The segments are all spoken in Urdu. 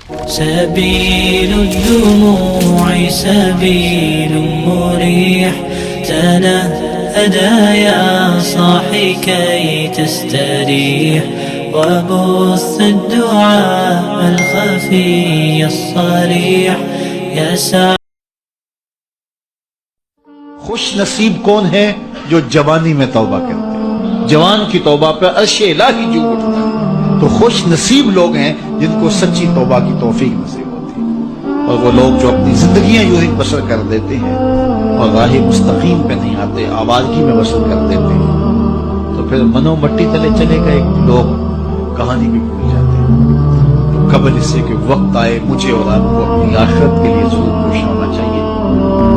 سبيل الدموع سبيل مريح تنهدى يا صاحي كي تستريح وبث الدعاء الخفي الصريح يا سعد. خوش نصیب کون ہے جو جوانی میں توبہ کرتے ہیں. جوان کی توبہ پہ عرش الہی جو اٹھتا ہے. تو خوش نصیب لوگ ہیں جن کو سچی توبہ کی توفیق نصیب ہوتی ہے. اور وہ لوگ جو اپنی زندگیاں یوں ہی بسر کر دیتے ہیں اور راہ مستقیم پہ نہیں آتے، آوارگی میں بسر کر دیتے ہیں، تو پھر منو مٹی تلے چلے گئے لوگ کہانی بھی بھول جاتے ہیں. تو قبل اس سے کہ وقت آئے مجھے اور آپ کو اپنی آخرت کے لیے ضرور کوشش ہونا چاہیے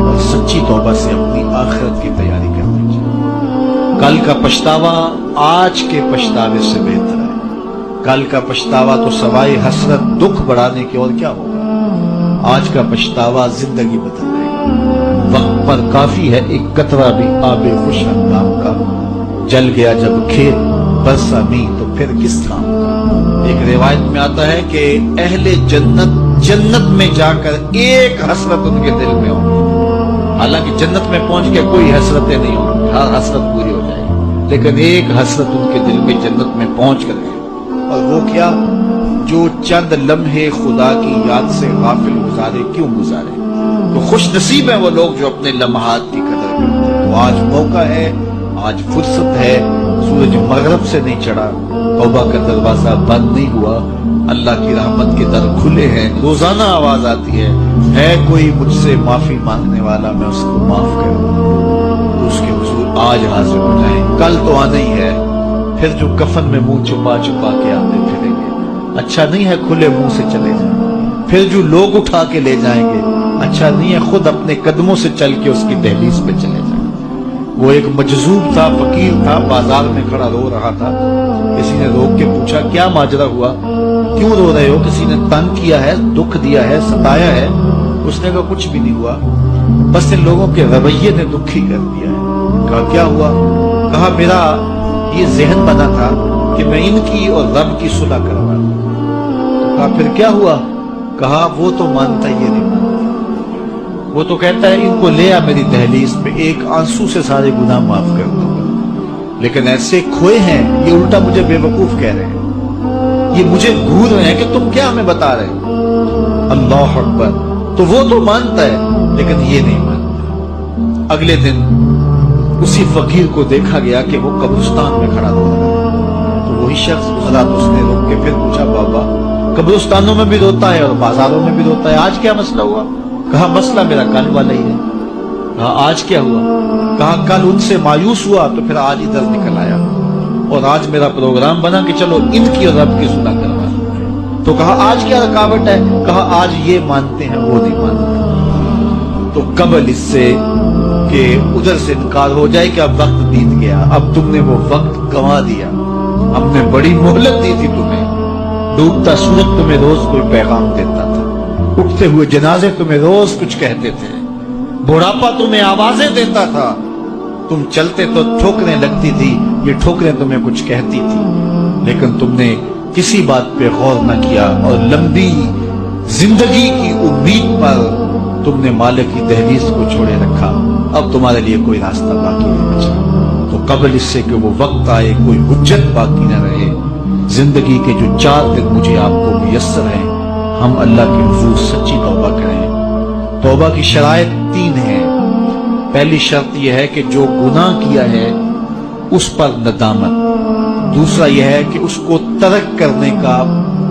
اور سچی توبہ سے اپنی آخرت کی تیاری کرنی چاہیے. کل کا پچھتاوا آج کے پچھتاوے سے بہتر ہے. کل کا پچھتاوا تو سوائے حسرت دکھ بڑھانے کے اور کیا ہوگا. آج کا پچھتاوا زندگی بدل دے گا. وقت پر کافی ہے ایک قطرہ بھی آب خوش اندام کا. جل گیا جب کھیت برسا می تو پھر کس کام کا. ایک روایت میں آتا ہے کہ اہل جنت جنت میں جا کر ایک حسرت ان کے دل میں ہوگی. حالانکہ جنت میں پہنچ کے کوئی حسرتیں نہیں ہوں گی، ہر حسرت پوری ہو جائے گی، لیکن ایک حسرت ان کے دل میں جنت میں پہنچ کر گئی. اور وہ کیا؟ جو چند لمحے خدا کی یاد سے غافل گزارے کیوں گزارے. تو خوش نصیب ہیں وہ لوگ جو اپنے لمحات کی قدر کرتے ہیں. تو آج موقع ہے، آج فرصت ہے. سورج مغرب سے نہیں چڑھا، توبہ کا دروازہ بند نہیں ہوا، اللہ کی رحمت کے در کھلے ہیں. روزانہ آواز آتی ہے کوئی مجھ سے معافی مانگنے والا، میں اس کو معاف کروں. اس کے حضور آج حاضر ہو جائیں. کل تو آنا ہی ہے. پھر جو کفن میں منہ چھپا چھپا کے آتے پھریں گے، اچھا نہیں ہے کھلے منہ سے چلے جائیں. پھر جو لوگ اٹھا کے لے جائیں گے، اچھا نہیں ہے خود اپنے قدموں سے چل کے اس کی دہلیز پہ چلے جائیں. وہ ایک مجذوب تھا، فقیر تھا، بازار میں کھڑا رو رہا تھا. کسی نے روک کے پوچھا کیا ماجرا ہوا، کیوں رو رہے ہو، کسی نے تنگ کیا ہے، دکھ دیا ہے، ستایا ہے؟ اس نے کہا کچھ بھی نہیں ہوا، بس ان لوگوں کے رویے نے دکھی کر دیا ہے. کہا کیا ہوا؟ کہا میرا یہ ذہن بنا تھا کہ میں ان کی اور رب کی صلح کروا دوں. تو کہا پھر کیا ہوا؟ کہا وہ تو مانتا یہ نہیں مانتا، وہ تو کہتا ہے ان کو لے آ میری دہلیز پہ، ایک آنسو سے سارے گناہ معاف کر دوں گا. لیکن ایسے کھوئے ہیں یہ الٹا مجھے بے وقوف کہہ رہے ہیں، یہ مجھے گھور رہے ہیں کہ تم کیا ہمیں بتا رہے ہو. اللہ اکبر. تو وہ تو مانتا ہے لیکن یہ نہیں مانتا. اگلے دن اسی فقیر کو دیکھا گیا کہ وہ قبرستان میں کھڑا رو رہا ہے. تو وہی شخص گزرا تو اس نے روک کے پھر پوچھا بابا قبرستانوں میں بھی روتا ہے اور بازاروں میں بھی روتا ہے، آج کیا مسئلہ ہوا؟ کہا مسئلہ میرا کل والا ہی ہے. کہا آج کیا ہوا؟ کہا کل ان سے مایوس ہوا تو پھر آج ادھر نکل آیا اور آج میرا پروگرام بنا کہ چلو ان کی اور رب کی صلح کروا. تو کہا آج کیا رکاوٹ ہے؟ کہا آج یہ مانتے ہیں وہ نہیں مانتے. تو قبل اس سے کہ ادھر سے انکار ہو جائے کہ اب وقت بیت گیا، اب تم نے وہ وقت گنوا دیا، ہم نے بڑی مہلت دی تھی تمہیں. ڈوبتا سورج تمہیں روز کوئی پیغام دیتا تھا، اٹھتے ہوئے جنازے تمہیں روز کچھ کہتے تھے، بڑھاپا تمہیں آوازیں دیتا تھا، تم چلتے تو ٹھوکریں لگتی تھی، یہ ٹھوکریں تمہیں کچھ کہتی تھی، لیکن تم نے کسی بات پہ غور نہ کیا اور لمبی زندگی کی امید پر تم نے مالک کی دہلیز کو چھوڑے رکھا. اب تمہارے لیے کوئی راستہ باقی نہیں بچا. تو قبل اس سے کہ وہ وقت آئے کوئی حجت باقی نہ رہے، زندگی کے جو 4 دن مجھے آپ کو میسر ہیں، ہم اللہ کے حضور سچی توبہ کریں. توبہ کی شرائط 3 ہیں. پہلی شرط یہ ہے کہ جو گناہ کیا ہے اس پر ندامت. دوسرا یہ ہے کہ اس کو ترک کرنے کا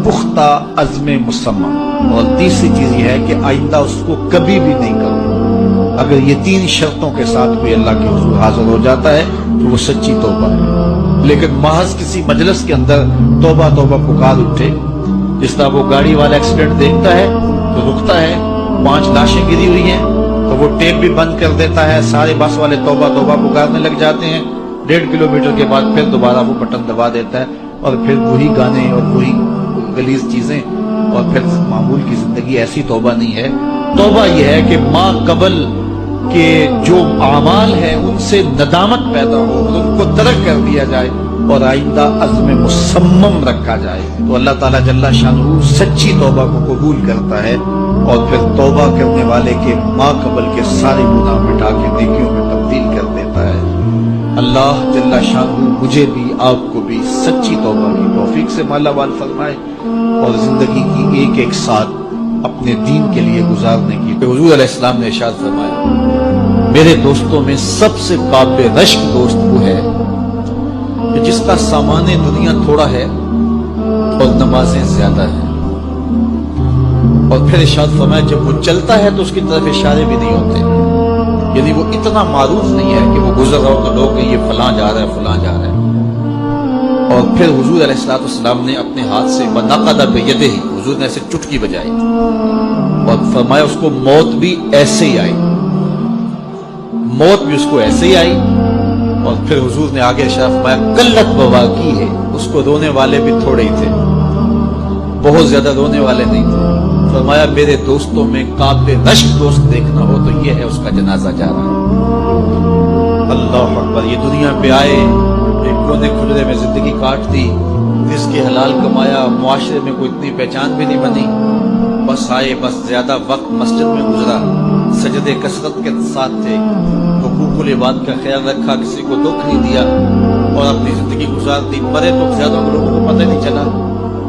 پختہ عزم مسمم. اور تیسری چیز یہ ہے کہ آئندہ اس کو کبھی بھی نہیں کروں. اگر یہ 3 شرطوں کے ساتھ کوئی اللہ کے حضور حاضر ہو جاتا ہے تو وہ سچی توبہ ہے. لیکن محض کسی مجلس کے اندر توبہ توبہ پکار اٹھے، جس طرح وہ گاڑی والا ایکسیڈنٹ دیکھتا ہے تو رکتا ہے، 5 لاشیں گری ہوئی ہیں تو وہ ٹیپ بھی بند کر دیتا ہے، سارے بس والے توبہ توبہ پکارنے لگ جاتے ہیں. 1.5 کلومیٹر کے بعد پھر دوبارہ وہ بٹن دبا دیتا ہے اور پھر وہی گانے اور وہی غلیظ چیزیں اور پھر معمول کی زندگی. ایسی توبہ نہیں ہے. توبہ یہ ہے کہ ما قبل کہ جو اعمال ہیں ان سے ندامت پیدا ہو اور ان کو ترک کر دیا جائے اور آئندہ عزم مصمم رکھا جائے تو اللہ تعالیٰ جل شانہ سچی توبہ کو قبول کرتا ہے اور پھر توبہ کرنے والے کے ما قبل کے سارے گناہ مٹا کے نیکیوں میں تبدیل کر دیتا ہے۔ اللہ جل شانہ مجھے بھی آپ کو بھی سچی توبہ کی توفیق سے مالا مال فرمائے اور زندگی کی ایک ایک ساتھ اپنے دین کے لیے گزارنے کی۔ حضور علیہ السلام نے ارشاد فرمایا میرے دوستوں میں سب سے قابل رشک دوست وہ ہے کہ جس کا سامان دنیا تھوڑا ہے اور نمازیں زیادہ ہیں، اور پھر ارشاد فرمایا جب وہ چلتا ہے تو اس کی طرف اشارے بھی نہیں ہوتے، یعنی وہ اتنا معروف نہیں ہے کہ وہ گزر رہا ہو تو لوگ یہ فلاں جا رہا ہے فلاں جا رہا ہے۔ اور پھر حضور علیہ السلام نے اپنے ہاتھ سے وَنَقَدَ بِيَدِهِ، حضور نے ایسے چٹکی بجائی اور فرمایا اس کو موت بھی ایسے ہی آئی، موت بھی اس کو ایسے ہی آئی۔ اور پھر حضور نے آگے ارشاد فرمایا قلت بواکی ہے، اس کو رونے والے بھی تھوڑے ہی تھے، بہت زیادہ رونے والے نہیں تھے۔ فرمایا میرے دوستوں میں قابل رشک دوست دیکھنا ہو تو یہ ہے اس کا جنازہ جا رہا ہے۔ اللہ اکبر، یہ دنیا پہ آئے، ایک کونے کھجرے میں زندگی کاٹ دی، رزق حلال کمایا، معاشرے میں کوئی اتنی پہچان بھی نہیں بنی، بس آئے، بس زیادہ وقت مسجد میں گزرا، سجدے کثرت کے ساتھ تھے، حقوق العباد کا خیال رکھا، کسی کو دکھ نہیں دیا اور اپنی زندگی گزار دی۔ مرے تو زیادہ لوگوں کو پتہ نہیں چلا،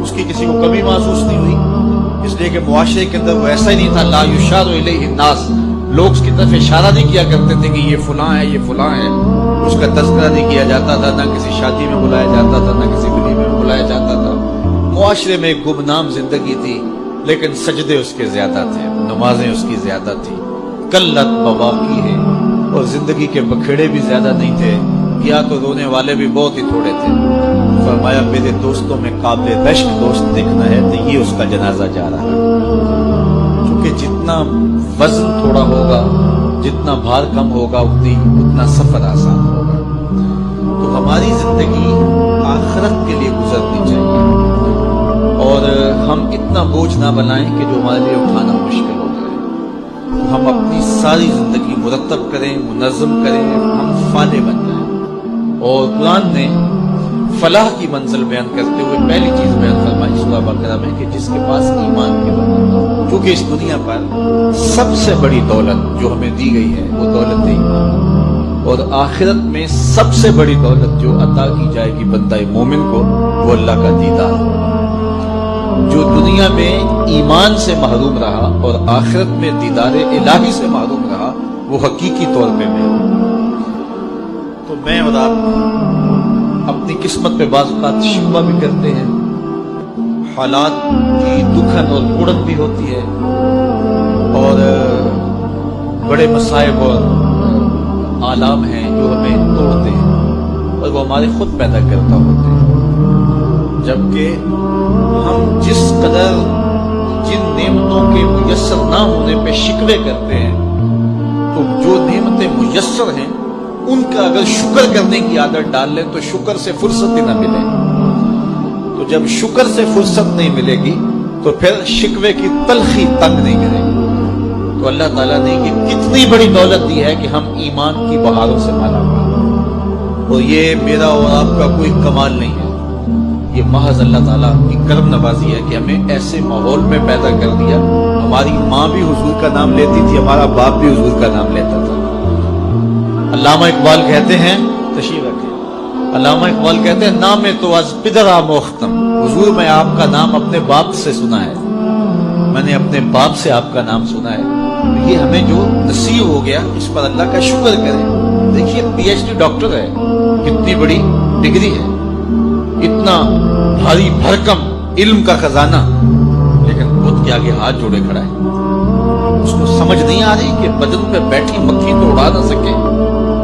اس کی کسی کو کمی محسوس نہیں ہوئی، اس لیے کہ معاشرے کے اندر وہ ایسا ہی نہیں تھا۔ لا یشار الیہ الناس، لوگ اس کی طرف اشارہ نہیں کیا کرتے تھے کہ یہ فلاں ہے یہ فلاں ہے، اس کا تذکرہ نہیں کیا جاتا تھا، نہ کسی شادی میں بلایا جاتا تھا، نہ کسی ولی میں بلایا جاتا تھا۔ معاشرے میں ایک گمنام زندگی تھی، لیکن سجدے اس کے زیادہ تھے، نمازیں اس کی زیادہ تھی، قلت بواکی ہے، اور زندگی کے بکھیڑے بھی زیادہ نہیں تھے، کیا تو رونے والے بھی بہت ہی تھوڑے تھے۔ فرمایا میرے دوستوں میں قابل رشک دوست دیکھنا ہے تو یہ اس کا جنازہ جا رہا ہے، کیونکہ جتنا وزن تھوڑا ہوگا، جتنا بھار کم ہوگا، اتنا سفر آسان ہوگا۔ تو ہماری زندگی آخرت کے لیے گزرنی چاہیے اور ہم اتنا بوجھ نہ بنائیں کہ جو ہمارے لیے اٹھانا مشکل ہو جائے۔ تو ہم اپنی ساری زندگی مرتب کریں، منظم کریں، ہم فالح بن جائیں۔ اور قرآن نے فلاح کی منزل بیان کرتے ہوئے پہلی چیز بیان فرمائی سورہ بقرہ میں کہ جس کے پاس ایمان کے بعد، کیونکہ اس دنیا پر سب سے بڑی دولت جو ہمیں دی گئی ہے وہ دولت ایمان، اور آخرت میں سب سے بڑی دولت جو عطا کی جائے گی بندہ مومن کو وہ اللہ کا دیدار۔ جو دنیا میں ایمان سے محروم رہا اور آخرت میں دیدار الہی سے محروم رہا وہ حقیقی طور پہ محروم۔ تو میں اور آپ اپنی قسمت پہ بعض اوقات شکوہ بھی کرتے ہیں، حالات کی دکھن اور اڑن بھی ہوتی ہے، اور بڑے مصائب اور آلام ہیں جو ہمیں توڑتے ہیں اور وہ ہمارے خود پیدا کرتا ہوتے ہیں۔ جبکہ ہم جس قدر جن نعمتوں کے میسر نہ ہونے پہ شکوے کرتے ہیں، تو جو نعمتیں میسر ہیں ان کا اگر شکر کرنے کی عادت ڈال لیں تو شکر سے فرصت ہی نہ ملے۔ تو جب شکر سے فرصت نہیں ملے گی تو پھر شکوے کی تلخی تنگ نہیں کرے گی۔ تو اللہ تعالیٰ نے یہ کتنی بڑی دولت دی ہے کہ ہم ایمان کی بہاروں سے مالا مال، اور یہ میرا اور آپ کا کوئی کمال نہیں ہے، یہ محض اللہ تعالیٰ کی کرم نوازی ہے کہ ہمیں ایسے ماحول میں پیدا کر دیا۔ ہماری ماں بھی حضور کا نام لیتی تھی، ہمارا باپ بھی حضور کا نام لیتا تھا۔ علامہ اقبال کہتے ہیں، تشریف رکھیں، علامہ اقبال کہتے ہیں نام تو از پدرا موختم، حضور میں آپ کا نام اپنے باپ سے سنا ہے، میں نے اپنے باپ سے آپ کا نام سنا ہے۔ یہ ہمیں جو نصیب ہو گیا اس پر اللہ کا شکر کریں۔ دیکھیے PhD ڈاکٹر ہے، کتنی بڑی ڈگری ہے، اتنا بھاری بھرکم علم کا خزانہ، لیکن خود کے آگے ہاتھ جوڑے کھڑا ہے۔ اس کو سمجھ نہیں آ رہی کہ بدن پہ بیٹھی مکھی تو اڑا نہ سکے،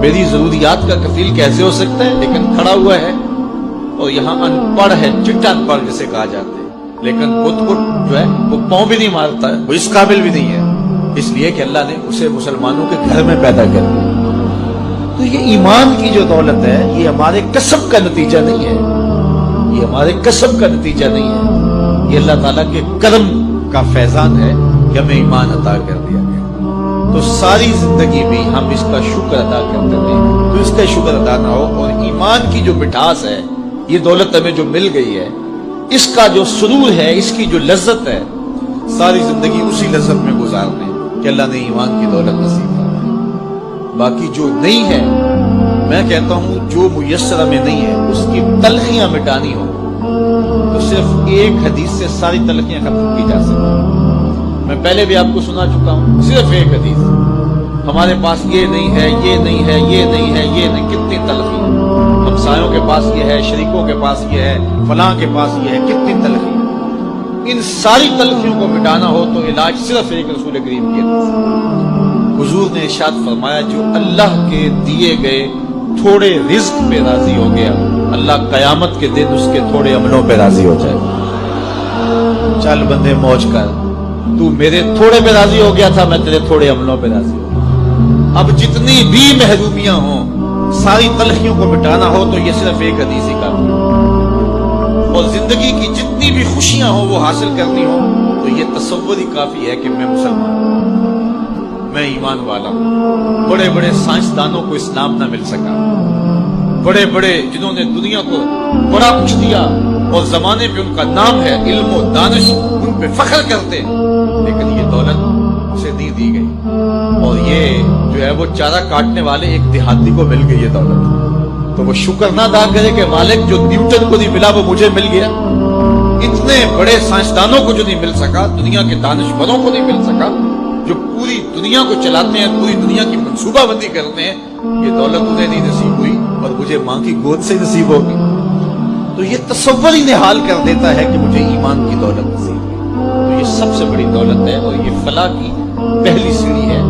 میری ضروریات کا کفیل کیسے ہو سکتا ہے، لیکن کھڑا ہوا ہے اور یہاں ان پڑھ ہے، چٹا ان پڑھ جسے کہا جاتا ہے، لیکن خود کو جو ہے وہ پاؤں بھی نہیں مارتا ہے، وہ اس قابل بھی نہیں ہے، اس لیے کہ اللہ نے اسے مسلمانوں کے گھر میں پیدا کر دیا۔ تو یہ ایمان کی جو دولت ہے یہ ہمارے کسب کا نتیجہ نہیں ہے، یہ ہمارے کسب کا نتیجہ نہیں ہے، یہ اللہ تعالیٰ کے کرم کا فیضان ہے کہ ہمیں ایمان عطا کر دیا گیا۔ تو ساری زندگی بھی ہم اس کا شکر ادا کرتے رہیں، تو اس کا شکر ادا نہ ہو، اور ایمان کی جو مٹھاس ہے یہ دولت ہمیں جو مل گئی ہے، اس کا جو سرور ہے، اس کی جو لذت ہے، ساری زندگی اسی لذت میں گزارنے کہ اللہ نے ایمان کی دولت نصیب فرمائی۔ باقی جو نہیں ہے، میں کہتا ہوں جو میسر ہمیں نہیں ہے، اس کی تلخیاں مٹانی ہو تو صرف ایک حدیث سے ساری تلخیاں ختم کی جا سکتی۔ میں پہلے بھی آپ کو سنا چکا ہوں، صرف ایک حدیث، ہمارے پاس یہ نہیں ہے، یہ نہیں ہے، یہ نہیں ہے، یہ نہیں، کتنی تلخی، ہمسایوں کے پاس یہ ہے، شریکوں کے پاس یہ ہے، فلاں کے پاس یہ ہے، کتنی تلخی۔ ان ساری تلخیوں کو مٹانا ہو تو علاج صرف ایک رسول کریم کی حدیث۔ حضور نے ارشاد فرمایا جو اللہ کے دیے گئے تھوڑے رزق پہ راضی ہو گیا، اللہ قیامت کے دن اس کے تھوڑے عملوں پہ راضی ہو جائے۔ چل بندے موج کر، تو میرے تھوڑے پہ راضی ہو گیا تھا، میں تیرے تھوڑے عملوں پہ راضی ہو گیا۔ اب جتنی بھی محرومیاں ہوں، ساری تلخیوں کو مٹانا ہو تو یہ صرف ایک حدیث ہی کافی ہے، اور زندگی کی جتنی بھی خوشیاں ہوں وہ حاصل کرنی ہو تو یہ تصور ہی کافی ہے کہ میں مسلمان ہوں، میں ایمان والا ہوں۔ بڑے بڑے سائنسدانوں کو اسلام نہ مل سکا، بڑے بڑے جنہوں نے دنیا کو بڑا کچھ دیا اور زمانے پہ ان کا نام ہے، علم و دانش، ان پہ فخر کرتے، لیکن یہ دولت اسے نہیں دی گئی، اور یہ جو ہے وہ چارہ کاٹنے والے ایک دیہاتی کو مل گئی یہ دولت، تو وہ شکر نہ ادا کرے کہ مالک جو نیوٹن کو نہیں ملا وہ مجھے مل گیا۔ اتنے بڑے سائنسدانوں کو جو نہیں مل سکا، دنیا کے دانشوروں کو نہیں مل سکا، جو پوری دنیا کو چلاتے ہیں، پوری دنیا کی منصوبہ بندی کرتے ہیں، یہ دولت انہیں نہیں نصیب ہوئی اور مجھے ماں کی گود سے نصیب ہوگی۔ تو یہ تصور ہی نحال کر دیتا ہے کہ مجھے ایمان کی دولت نصیب ہوئی۔ تو یہ سب سے بڑی دولت ہے اور یہ فلاح کی پہلی سیڑھی ہے۔